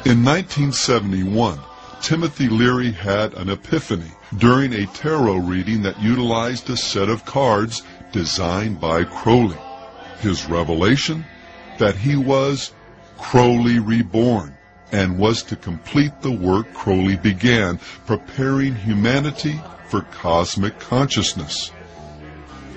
In 1971, Timothy Leary had an epiphany during a tarot reading that utilized a set of cards designed by Crowley. His revelation? That he was Crowley reborn and was to complete the work Crowley began, preparing humanity for cosmic consciousness.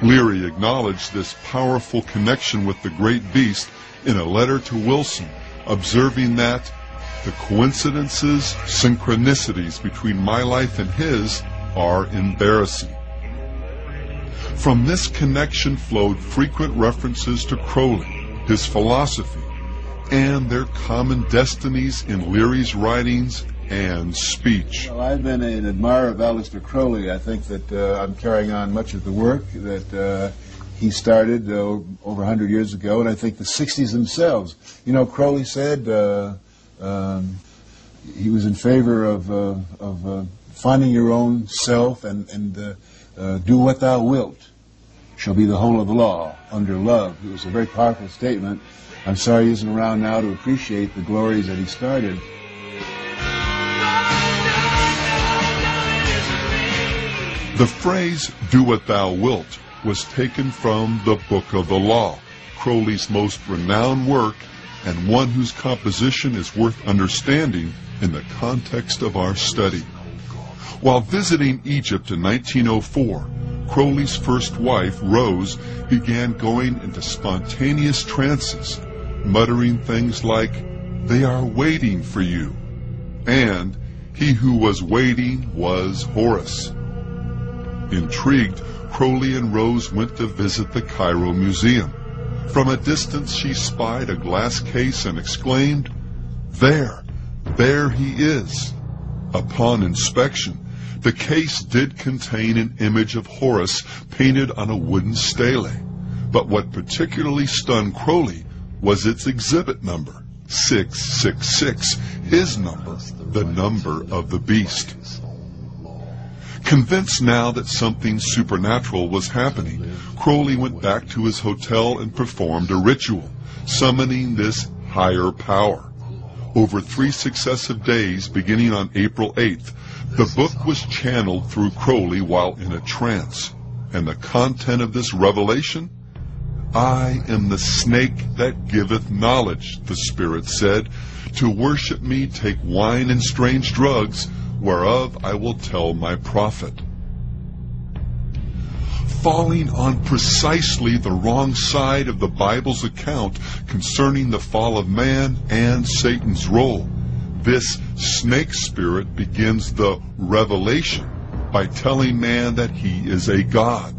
Leary acknowledged this powerful connection with the great beast in a letter to Wilson, observing that the coincidences, synchronicities between my life and his are embarrassing. From this connection flowed frequent references to Crowley, his philosophy, and their common destinies in Leary's writings and speech. Well, I've been an admirer of Aleister Crowley. I think that I'm carrying on much of the work that he started over 100 years ago, and I think the 60s themselves. You know, Crowley said he was in favor of finding your own self and do what thou wilt shall be the whole of the law under love. It was a very powerful statement. I'm sorry he isn't around now to appreciate the glories that he started. The phrase, do what thou wilt, was taken from the Book of the Law, Crowley's most renowned work, and one whose composition is worth understanding in the context of our study. While visiting Egypt in 1904, Crowley's first wife, Rose, began going into spontaneous trances, muttering things like, "They are waiting for you," and "He who was waiting was Horus." Intrigued, Crowley and Rose went to visit the Cairo Museum. From a distance she spied a glass case and exclaimed, there he is." Upon inspection, the case did contain an image of Horus painted on a wooden stele, but what particularly stunned Crowley was its exhibit number, 666, his number, the number of the beast. Convinced now that something supernatural was happening, Crowley went back to his hotel and performed a ritual, summoning this higher power. Over 3 successive days, beginning on April 8th, the book was channeled through Crowley while in a trance. And the content of this revelation? "I am the snake that giveth knowledge," the Spirit said. "To worship me take wine and strange drugs, whereof I will tell my prophet." Falling on precisely the wrong side of the Bible's account concerning the fall of man and Satan's role, this snake spirit begins the revelation by telling man that he is a god,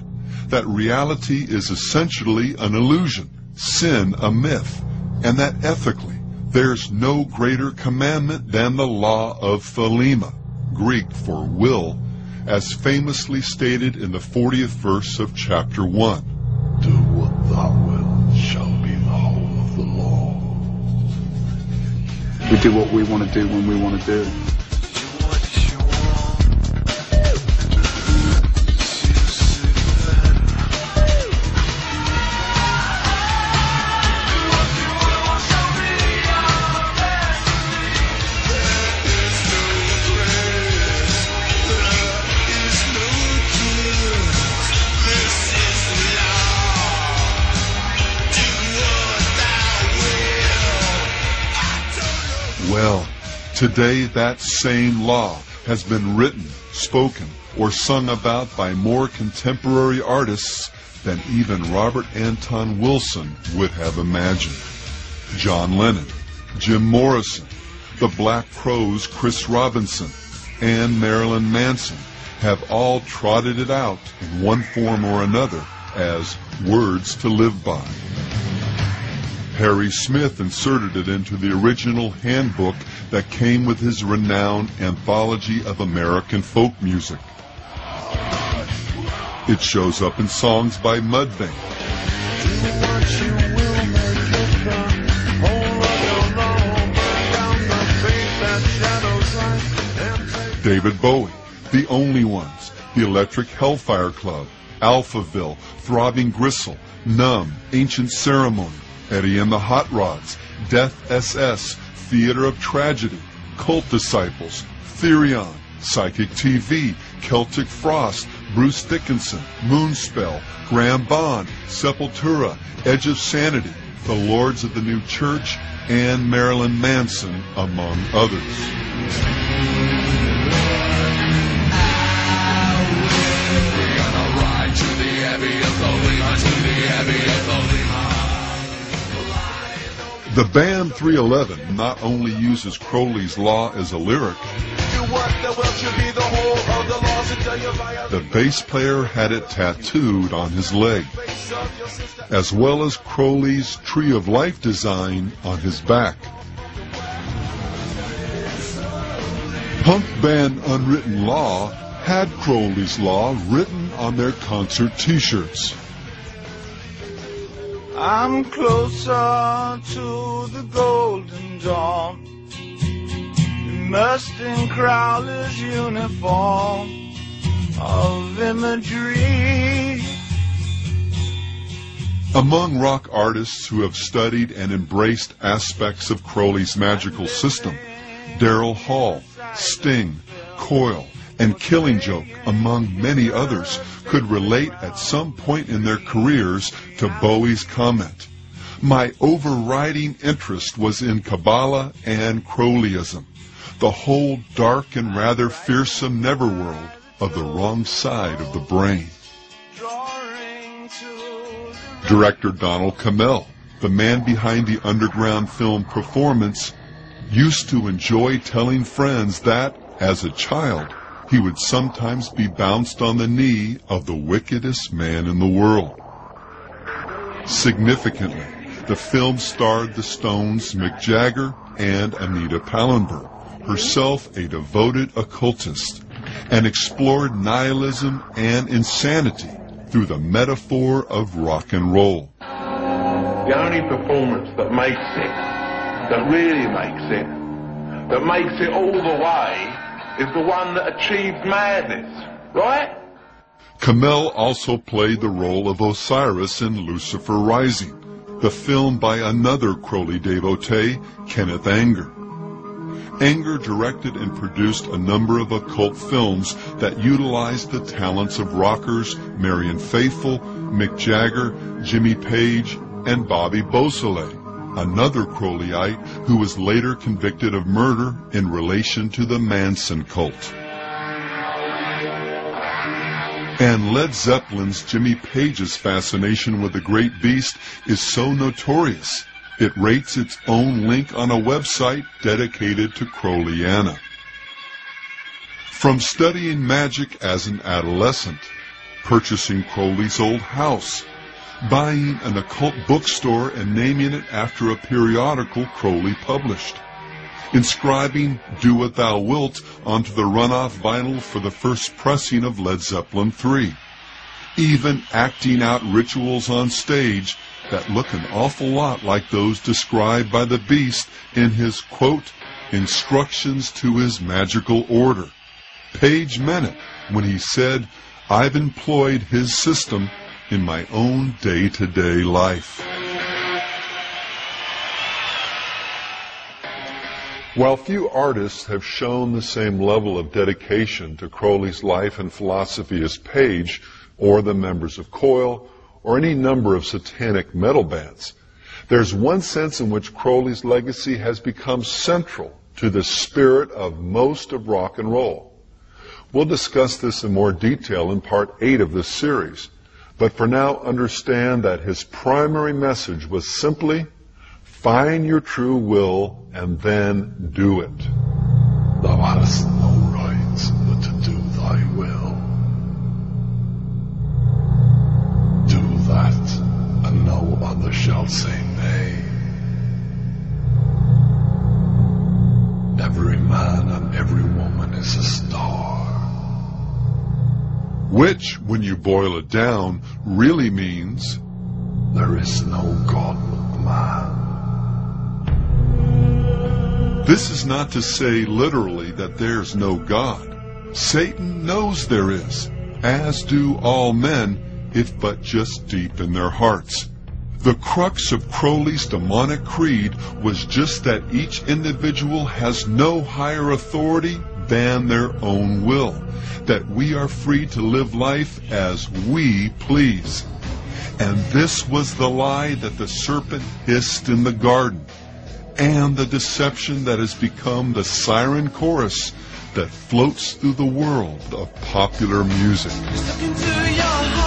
that reality is essentially an illusion, sin a myth, and that ethically there's no greater commandment than the law of Thelema, Greek for will, as famously stated in the 40th verse of chapter 1. Do what thou wilt shall be the whole of the law. We do what we want to do when we want to do it. Well, today that same law has been written, spoken, or sung about by more contemporary artists than even Robert Anton Wilson would have imagined. John Lennon, Jim Morrison, the Black Crowes' Chris Robinson, and Marilyn Manson have all trotted it out in one form or another as words to live by. Harry Smith inserted it into the original handbook that came with his renowned Anthology of American Folk Music. It shows up in songs by Mudvayne, David Bowie, The Only Ones, The Electric Hellfire Club, Alphaville, Throbbing Gristle, Numb, Ancient Ceremony, Eddie and the Hot Rods, Death SS, theater of tragedy, cult disciples, Therion, Psychic TV, Celtic Frost, Bruce Dickinson, Moonspell, Graham Bond, Sepultura, Edge of Sanity, the Lords of the New Church, and Marilyn Manson, among others. The band 311 not only uses Crowley's Law as a lyric, the bass player had it tattooed on his leg, as well as Crowley's Tree of Life design on his back. Punk band Unwritten Law had Crowley's Law written on their concert t-shirts. I'm closer to the golden dawn, immersed in Crowley's uniform of imagery. Among rock artists who have studied and embraced aspects of Crowley's magical system, Daryl Hall, Sting, Coil, and Killing Joke, among many others, could relate at some point in their careers to Bowie's comment, "My overriding interest was in Kabbalah and Crowleyism, the whole dark and rather fearsome netherworld of the wrong side of the brain." Director Donald Cammell, the man behind the underground film Performance, used to enjoy telling friends that, as a child, he would sometimes be bounced on the knee of the wickedest man in the world. Significantly, the film starred the Stones' Mick Jagger and Anita Pallenberg, herself a devoted occultist, and explored nihilism and insanity through the metaphor of rock and roll. The only performance that makes it, that really makes it, that makes it all the way, is the one that achieves madness, right? Cammell also played the role of Osiris in Lucifer Rising, the film by another Crowley devotee, Kenneth Anger. Anger directed and produced a number of occult films that utilized the talents of rockers Marian Faithfull, Mick Jagger, Jimmy Page, and Bobby Beausoleil, another Crowleyite who was later convicted of murder in relation to the Manson cult. And Led Zeppelin's Jimmy Page's fascination with the great beast is so notorious, it rates its own link on a website dedicated to Crowleyana. From studying magic as an adolescent, purchasing Crowley's old house, buying an occult bookstore and naming it after a periodical Crowley published, inscribing Do What Thou Wilt onto the runoff vinyl for the first pressing of Led Zeppelin III, even acting out rituals on stage that look an awful lot like those described by the Beast in his, quote, instructions to his magical order. Page meant it when he said, "I've employed his system in my own day-to-day life." While few artists have shown the same level of dedication to Crowley's life and philosophy as Page, or the members of Coil, or any number of satanic metal bands, there's one sense in which Crowley's legacy has become central to the spirit of most of rock and roll. We'll discuss this in more detail in Part 8 of this series, but for now understand that his primary message was simply, find your true will and then do it. Thou hast no right but to do thy will. Do that, and no other shall say nay. Every man and every woman is a star. Which, when you boil it down, really means there is no God but man. This is not to say literally that there's no God. Satan knows there is, as do all men, if but just deep in their hearts. The crux of Crowley's demonic creed was just that each individual has no higher authority than their own will, that we are free to live life as we please. And this was the lie that the serpent hissed in the garden, and the deception that has become the siren chorus that floats through the world of popular music. Stuck into your